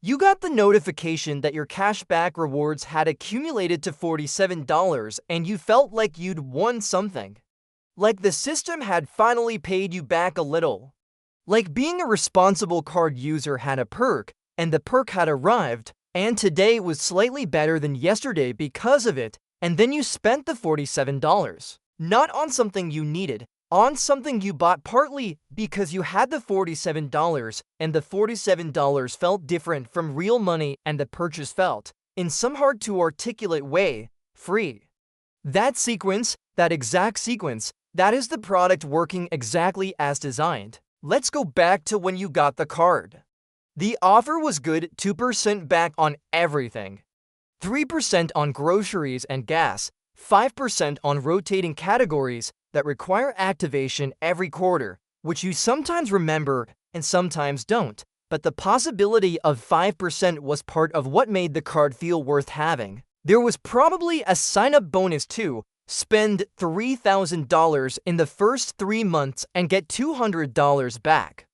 You got the notification that your cashback rewards had accumulated to $47 and you felt like you'd won something. Like the system had finally paid you back a little. Like being a responsible card user had a perk, and the perk had arrived, and today was slightly better than yesterday because of it, and then you spent the $47. Not on something you needed, on something you bought partly because you had the $47 and the $47 felt different from real money and the purchase felt, in some hard to articulate way, free. That sequence, that exact sequence, that is the product working exactly as designed. Let's go back to when you got the card. The offer was good, 2% back on everything. 3% on groceries and gas, 5% on rotating categories that require activation every quarter, which you sometimes remember and sometimes don't, but the possibility of 5% was part of what made the card feel worth having. There was probably a sign-up bonus too. Spend $3,000 in the first 3 months and get $200 back.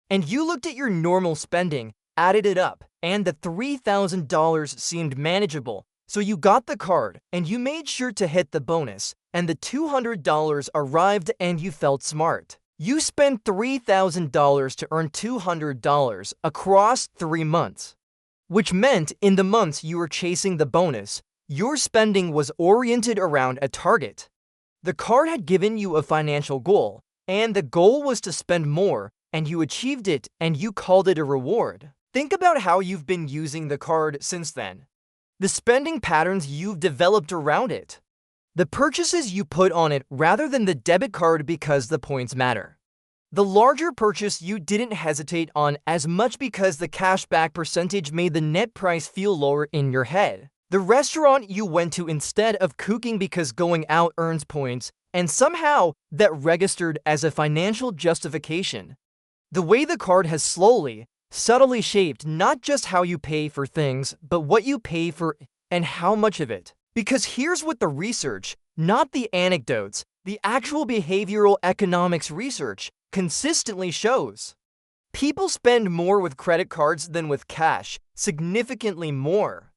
And you looked at your normal spending, added it up, and the $3,000 seemed manageable. So you got the card, and you made sure to hit the bonus, and the $200 arrived and you felt smart. You spent $3,000 to earn $200 across 3 months. Which meant in the months you were chasing the bonus, your spending was oriented around a target. The card had given you a financial goal, and the goal was to spend more, and you achieved it, and you called it a reward. Think about how you've been using the card since then. The spending patterns you've developed around it. The purchases you put on it rather than the debit card because the points matter. The larger purchase you didn't hesitate on as much because the cashback percentage made the net price feel lower in your head. The restaurant you went to instead of cooking because going out earns points, and somehow that registered as a financial justification. The way the card has slowly, subtly shaped not just how you pay for things, but what you pay for and how much of it. Because here's what the research, not the anecdotes, the actual behavioral economics research, consistently shows. People spend more with credit cards than with cash, significantly more.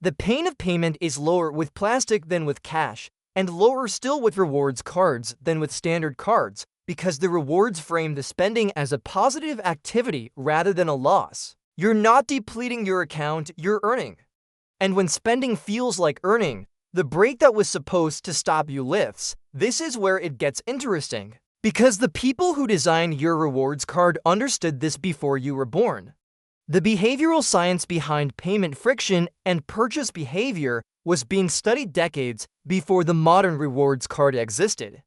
The pain of payment is lower with plastic than with cash, and lower still with rewards cards than with standard cards, because the rewards frame the spending as a positive activity rather than a loss. You're not depleting your account, you're earning. And when spending feels like earning, the brake that was supposed to stop you lifts. This is where it gets interesting. Because the people who designed your rewards card understood this before you were born. The behavioral science behind payment friction and purchase behavior was being studied decades before the modern rewards card existed.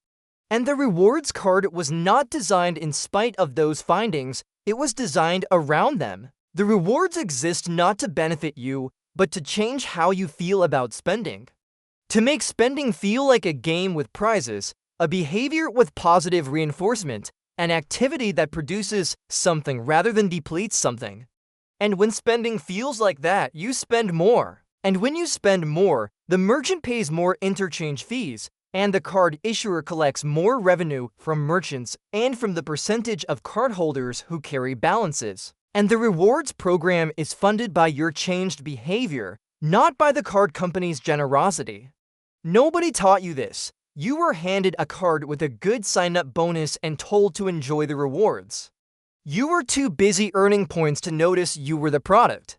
And the rewards card was not designed in spite of those findings, it was designed around them. The rewards exist not to benefit you, but to change how you feel about spending. To make spending feel like a game with prizes, a behavior with positive reinforcement, an activity that produces something rather than depletes something. And when spending feels like that, you spend more. And when you spend more, the merchant pays more interchange fees, and the card issuer collects more revenue from merchants and from the percentage of cardholders who carry balances. And the rewards program is funded by your changed behavior, not by the card company's generosity. Nobody taught you this. You were handed a card with a good sign-up bonus and told to enjoy the rewards. You were too busy earning points to notice you were the product.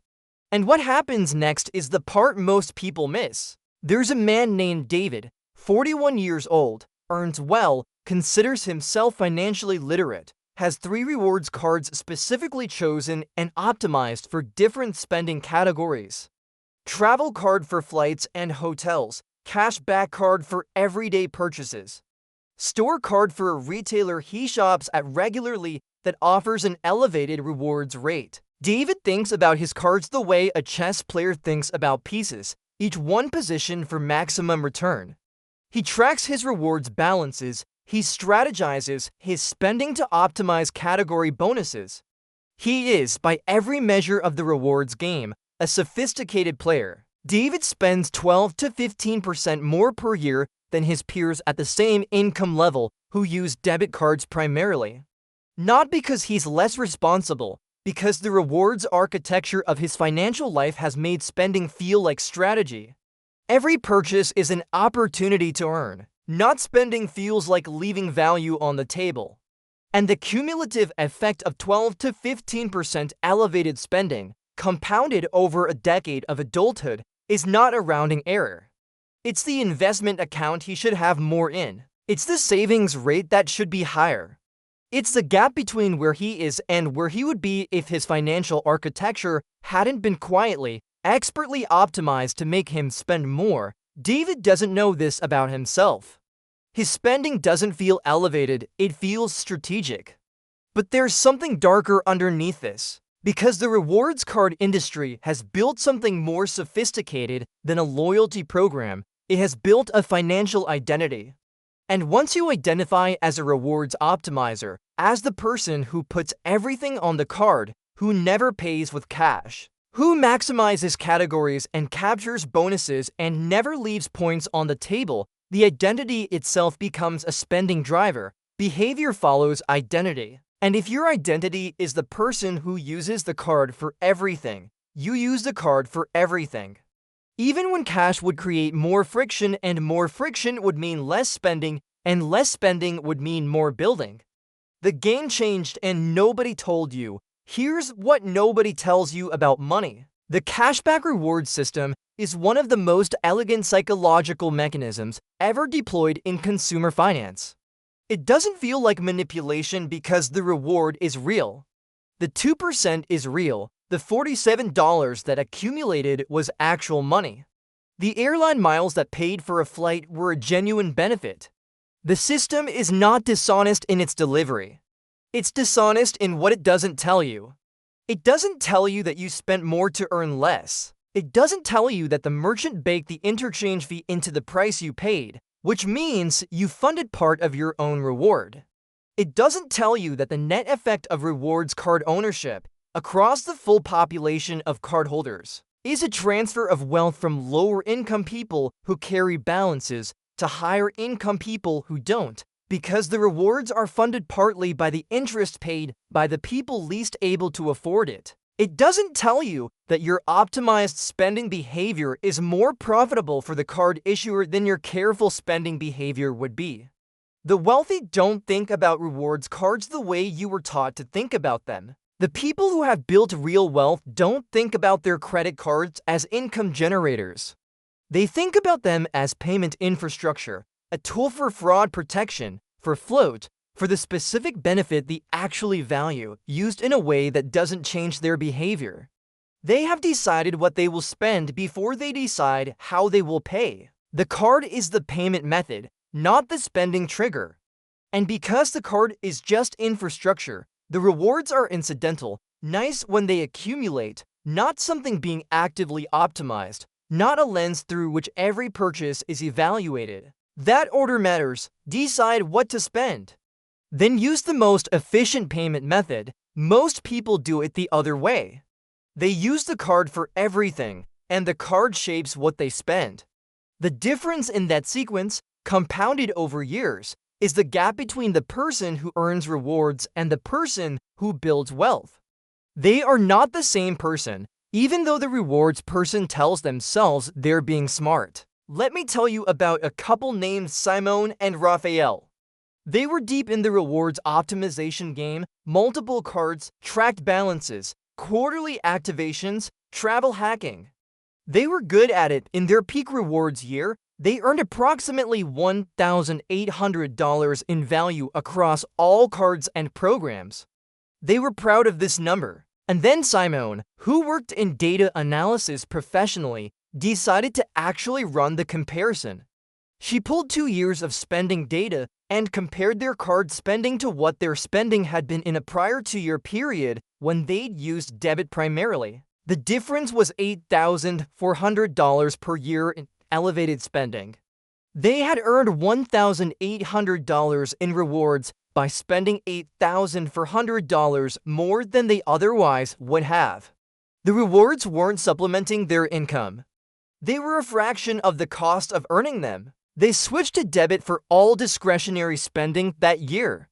And what happens next is the part most people miss. There's a man named David, 41 years old, earns well, considers himself financially literate, has 3 rewards cards specifically chosen and optimized for different spending categories. Travel card for flights and hotels, cashback card for everyday purchases. Store card for a retailer he shops at regularly that offers an elevated rewards rate. David thinks about his cards the way a chess player thinks about pieces, each one positioned for maximum return. He tracks his rewards balances, he strategizes his spending to optimize category bonuses. He is, by every measure of the rewards game, a sophisticated player. David spends 12 to 15% more per year than his peers at the same income level who use debit cards primarily. Not because he's less responsible, Because the rewards architecture of his financial life has made spending feel like strategy. Every purchase is an opportunity to earn. Not spending feels like leaving value on the table. And the cumulative effect of 12 to 15% elevated spending, compounded over a decade of adulthood, is not a rounding error. It's the investment account he should have more in. It's the savings rate that should be higher. It's the gap between where he is and where he would be if his financial architecture hadn't been quietly, expertly optimized to make him spend more. David doesn't know this about himself. His spending doesn't feel elevated, it feels strategic. But there's something darker underneath this. Because the rewards card industry has built something more sophisticated than a loyalty program, it has built a financial identity. And once you identify as a rewards optimizer, as the person who puts everything on the card, who never pays with cash, who maximizes categories and captures bonuses and never leaves points on the table, the identity itself becomes a spending driver. Behavior follows identity. And if your identity is the person who uses the card for everything, you use the card for everything. Even when cash would create more friction, and more friction would mean less spending, and less spending would mean more building. The game changed and nobody told you. Here's what nobody tells you about money. The cashback reward system is one of the most elegant psychological mechanisms ever deployed in consumer finance. It doesn't feel like manipulation because the reward is real. The 2% is real. The $47 that accumulated was actual money. The airline miles that paid for a flight were a genuine benefit. The system is not dishonest in its delivery. It's dishonest in what it doesn't tell you. It doesn't tell you that you spent more to earn less. It doesn't tell you that the merchant baked the interchange fee into the price you paid, which means you funded part of your own reward. It doesn't tell you that the net effect of rewards card ownership across the full population of cardholders is a transfer of wealth from lower-income people who carry balances to higher-income people who don't, because the rewards are funded partly by the interest paid by the people least able to afford it. It doesn't tell you that your optimized spending behavior is more profitable for the card issuer than your careful spending behavior would be. The wealthy don't think about rewards cards the way you were taught to think about them. The people who have built real wealth don't think about their credit cards as income generators. They think about them as payment infrastructure, a tool for fraud protection, for float, for the specific benefit they actually value, used in a way that doesn't change their behavior. They have decided what they will spend before they decide how they will pay. The card is the payment method, not the spending trigger. And because the card is just infrastructure, the rewards are incidental, nice when they accumulate, not something being actively optimized, not a lens through which every purchase is evaluated. That order matters. Decide what to spend. Then use the most efficient payment method. Most people do it the other way. They use the card for everything, and the card shapes what they spend. The difference in that sequence, compounded over years, is the gap between the person who earns rewards and the person who builds wealth. They are not the same person, even though the rewards person tells themselves they're being smart. Let me tell you about a couple named Simone and Raphael. They were deep in the rewards optimization game, multiple cards, tracked balances, quarterly activations, travel hacking. They were good at it. In their peak rewards year, they earned approximately $1,800 in value across all cards and programs. They were proud of this number. And then Simone, who worked in data analysis professionally, decided to actually run the comparison. She pulled 2 years of spending data and compared their card spending to what their spending had been in a prior 2-year period when they'd used debit primarily. The difference was $8,400 per year in elevated spending. They had earned $1,800 in rewards by spending $8,400 more than they otherwise would have. The rewards weren't supplementing their income. They were a fraction of the cost of earning them. They switched to debit for all discretionary spending that year.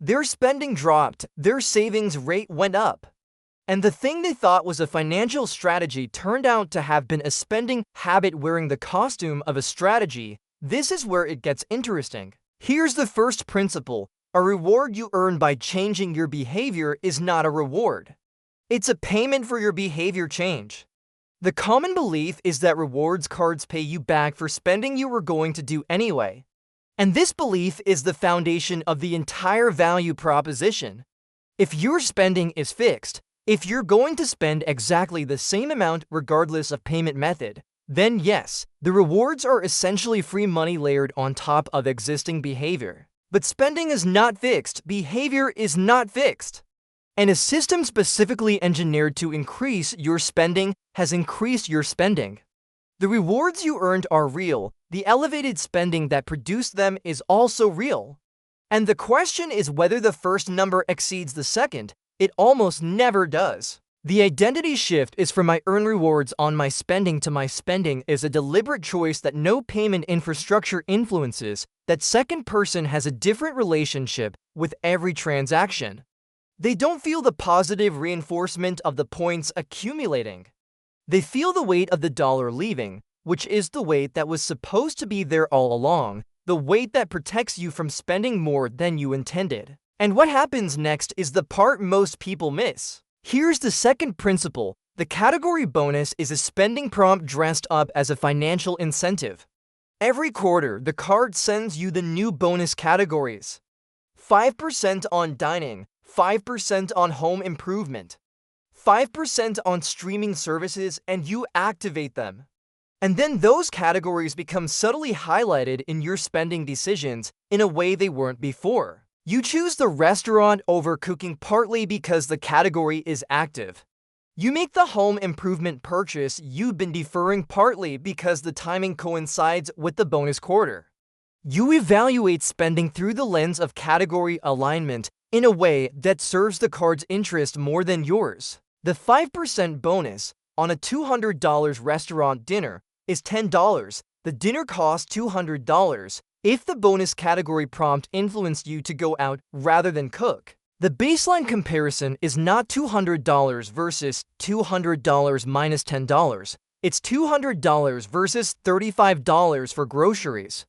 Their spending dropped, their savings rate went up. And the thing they thought was a financial strategy turned out to have been a spending habit wearing the costume of a strategy. This is where it gets interesting. Here's the first principle. A reward you earn by changing your behavior is not a reward. It's a payment for your behavior change. The common belief is that rewards cards pay you back for spending you were going to do anyway. And this belief is the foundation of the entire value proposition. If your spending is fixed, if you're going to spend exactly the same amount regardless of payment method, then yes, the rewards are essentially free money layered on top of existing behavior. But spending is not fixed, behavior is not fixed. And a system specifically engineered to increase your spending has increased your spending. The rewards you earned are real, the elevated spending that produced them is also real. And the question is whether the first number exceeds the second. It almost never does. The identity shift is from my earn rewards on my spending to my spending is a deliberate choice that no payment infrastructure influences. That second person has a different relationship with every transaction. They don't feel the positive reinforcement of the points accumulating. They feel the weight of the dollar leaving, which is the weight that was supposed to be there all along, the weight that protects you from spending more than you intended. And what happens next is the part most people miss. Here's the second principle. The category bonus is a spending prompt dressed up as a financial incentive. Every quarter, the card sends you the new bonus categories. 5% on dining, 5% on home improvement, 5% on streaming services, and you activate them. And then those categories become subtly highlighted in your spending decisions in a way they weren't before. You choose the restaurant over cooking partly because the category is active. You make the home improvement purchase you've been deferring partly because the timing coincides with the bonus quarter. You evaluate spending through the lens of category alignment in a way that serves the card's interest more than yours. The 5% bonus on a $200 restaurant dinner is $10. The dinner costs $200. If the bonus category prompt influenced you to go out rather than cook, the baseline comparison is not $200 versus $200 minus $10. It's $200 versus $35 for groceries.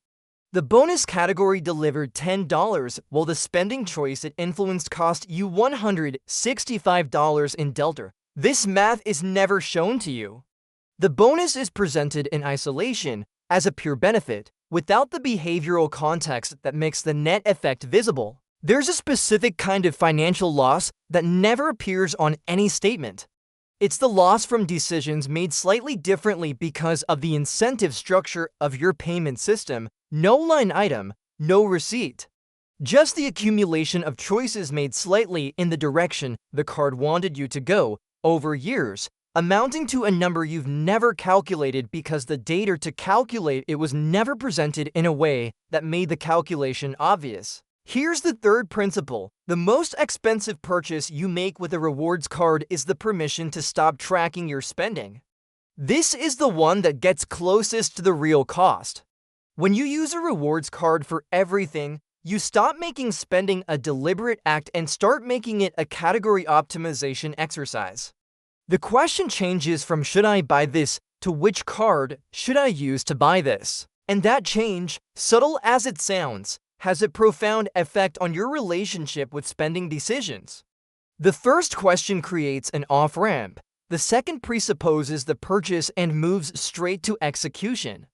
The bonus category delivered $10, while the spending choice it influenced cost you $165 in delta. This math is never shown to you. The bonus is presented in isolation as a pure benefit, without the behavioral context that makes the net effect visible. There's a specific kind of financial loss that never appears on any statement. It's the loss from decisions made slightly differently because of the incentive structure of your payment system. No line item, no receipt. Just the accumulation of choices made slightly in the direction the card wanted you to go over years, amounting to a number you've never calculated because the data to calculate it was never presented in a way that made the calculation obvious. Here's the third principle. The most expensive purchase you make with a rewards card is the permission to stop tracking your spending. This is the one that gets closest to the real cost. When you use a rewards card for everything, you stop making spending a deliberate act and start making it a category optimization exercise. The question changes from should I buy this to which card should I use to buy this? And that change, subtle as it sounds, has a profound effect on your relationship with spending decisions. The first question creates an off-ramp. The second presupposes the purchase and moves straight to execution.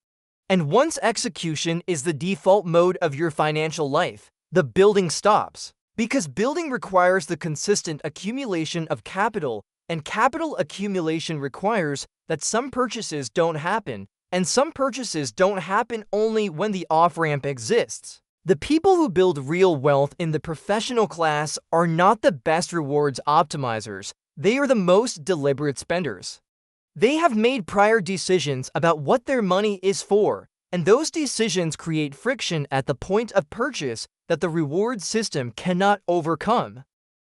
And once execution is the default mode of your financial life, the building stops. Because building requires the consistent accumulation of capital, and capital accumulation requires that some purchases don't happen, and some purchases don't happen only when the off-ramp exists. The people who build real wealth in the professional class are not the best rewards optimizers, they are the most deliberate spenders. They have made prior decisions about what their money is for, and those decisions create friction at the point of purchase that the reward system cannot overcome.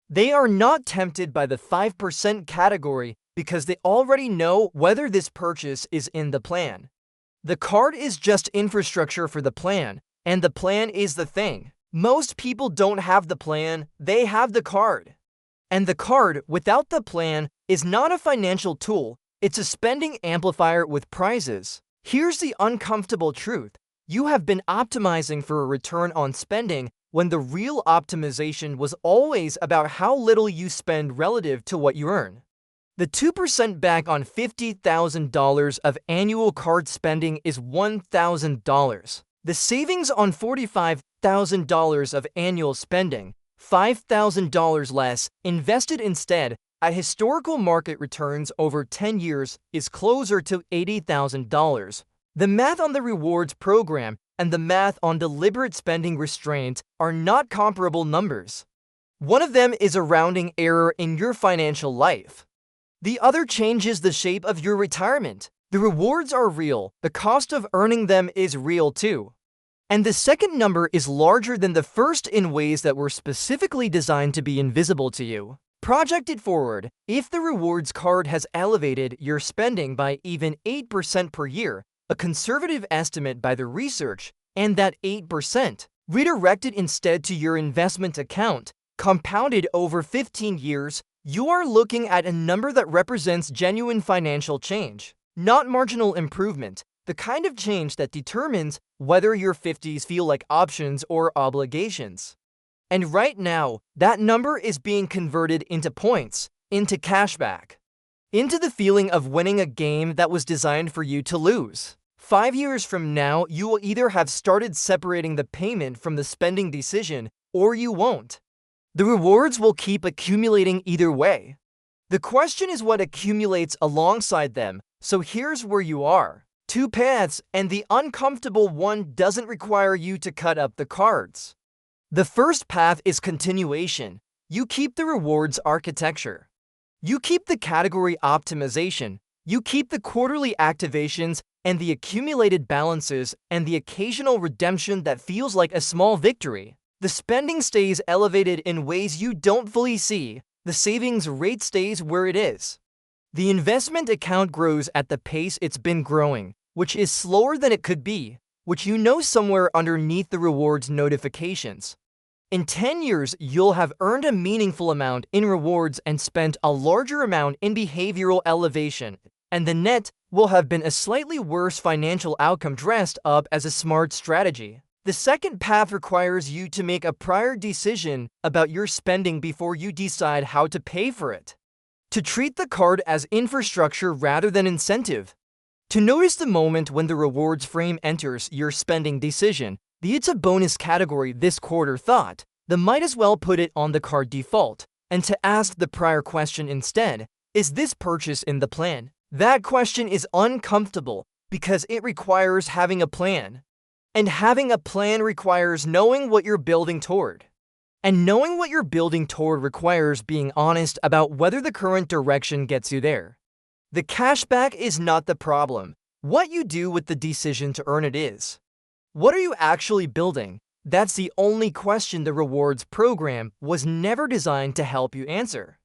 They are not tempted by the 5% category because they already know whether this purchase is in the plan. The card is just infrastructure for the plan, and the plan is the thing. Most people don't have the plan, they have the card. And the card, without the plan, is not a financial tool, it's a spending amplifier with prizes. Here's the uncomfortable truth. You have been optimizing for a return on spending when the real optimization was always about how little you spend relative to what you earn. The 2% back on $50,000 of annual card spending is $1,000. The savings on $45,000 of annual spending, $5,000 less, invested instead at historical market returns over 10 years, is closer to $80,000. The math on the rewards program and the math on deliberate spending restraint are not comparable numbers. One of them is a rounding error in your financial life. The other changes the shape of your retirement. The rewards are real, the cost of earning them is real too. And the second number is larger than the first in ways that were specifically designed to be invisible to you. Project it forward. If the rewards card has elevated your spending by even 8% per year, a conservative estimate by the research, and that 8% redirected instead to your investment account, compounded over 15 years, you are looking at a number that represents genuine financial change, not marginal improvement, the kind of change that determines whether your 50s feel like options or obligations. And right now, that number is being converted into points, into cashback, into the feeling of winning a game that was designed for you to lose. 5 years from now, you will either have started separating the payment from the spending decision, or you won't. The rewards will keep accumulating either way. The question is what accumulates alongside them, so here's where you are. 2 paths, and the uncomfortable one doesn't require you to cut up the cards. The first path is continuation. You keep the rewards architecture. You keep the category optimization. You keep the quarterly activations and the accumulated balances and the occasional redemption that feels like a small victory. The spending stays elevated in ways you don't fully see. The savings rate stays where it is. The investment account grows at the pace it's been growing, which is slower than it could be, which you know somewhere underneath the rewards notifications. In 10 years, you'll have earned a meaningful amount in rewards and spent a larger amount in behavioral elevation, and the net will have been a slightly worse financial outcome dressed up as a smart strategy. The second path requires you to make a prior decision about your spending before you decide how to pay for it. To treat the card as infrastructure rather than incentive. To notice the moment when the rewards frame enters your spending decision, the "it's a bonus" category this quarter thought, the "might as well put it on the card" default, and to ask the prior question instead, is this purchase in the plan? That question is uncomfortable because it requires having a plan. And having a plan requires knowing what you're building toward. And knowing what you're building toward requires being honest about whether the current direction gets you there. The cashback is not the problem. What you do with the decision to earn it is. What are you actually building? That's the only question the rewards program was never designed to help you answer.